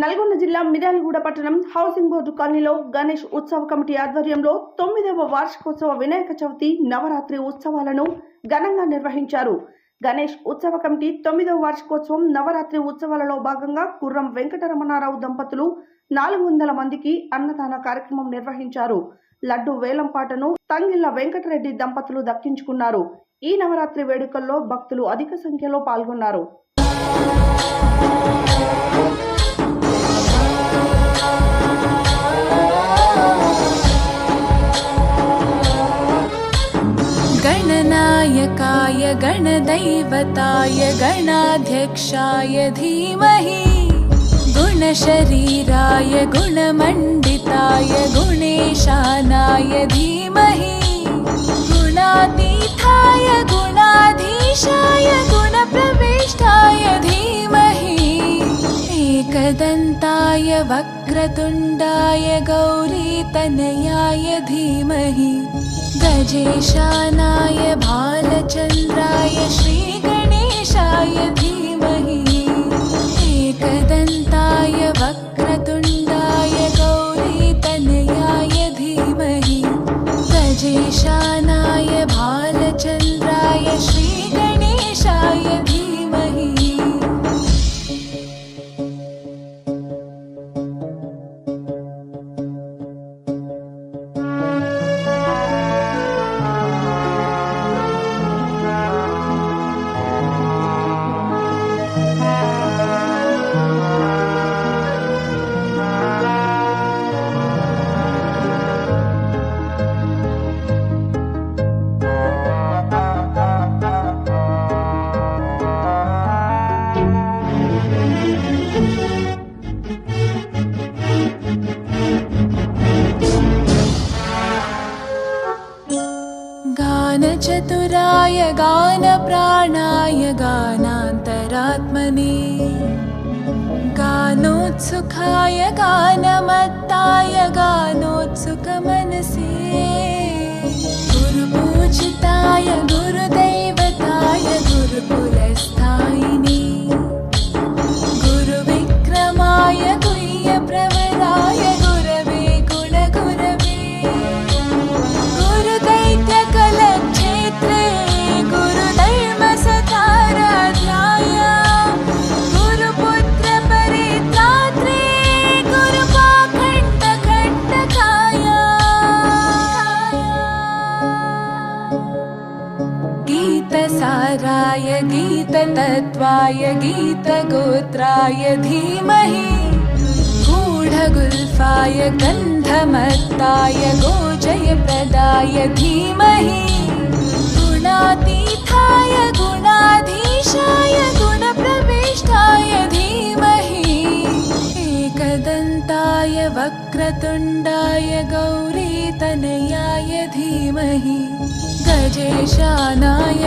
నల్గొండ జిల్లా మిర్యాలగూడ పట్టణం housing board కాలనీలో గణేష్ ఉత్సవ కమిటీ ఆధ్వర్యంలో 9వ వార్షికోత్సవ వినాయక చవితి నవరాత్రి ఉత్సవాలను ఘనంగా నిర్వహించారు. గణేష్ ఉత్సవ కమిటీ 9వ వార్షికోత్సవం నవరాత్రి ఉత్సవాలలో భాగంగా కుర్రం వెంకటరమణారావు దంపతులు 400 మందికి అన్నదాన కార్యక్రమం నిర్వహించారు. లడ్డు వేలంపాటను తంగిళ్ల వెంకటరెడ్డి దంపతులు దక్కించుకున్నారు. ఈ నవరాత్రి వేడుకల్లో భక్తులు అధిక సంఖ్యలో పాల్గొన్నారు. गणनायकाय गणदैवताय गणाध्यक्षाय धीमहि गुणशरीराय गुणमण्डिताय गुणेशानाय धीमहि गुणातीताय गुणाधीशाय गुणप्रविष्टाय धीमहि एकदन्ताय वक्रतुण्डाय गौरीतनयाय धीमहि गजेशानाय भालचन्द्राय श्रीगणेशाय धीमहि एकदन्ताय वक्रतुण्डाय गौरीतनयाय धीमहि गजेशानाय भालचन्द्राय श्रीगणेशाय धीमहि। गानचतुराय गानप्राणाय गानान्तरात्मने गानोत्सुकाय गानमत्ताय गानोत्सुकमनसे गुरुपूजिताय गुरुदैवताय गुरुकुलस्थायिने गुरुविक्रमाय गुह्यप्रवराय गुरवे गुणगुरवे गुरुदैत्यकलक्षेत्रे गुरुधर्मसताराध्याय गुरुपुत्रपरित्रात्रे गुरुपाखण्डखण्डकाय गीतसाराय गीततत्त्वाय गीतगोत्राय धीमहि गूढगुल्फाय गन्धमत्ताय गोजयप्रदाय धीमहि गुणातीताय गुणाधीशाय गुणप्रविष्टाय धीमहि एकदन्ताय वक्रतुण्डाय गौरीतनयाय धीमहि गजेशानाय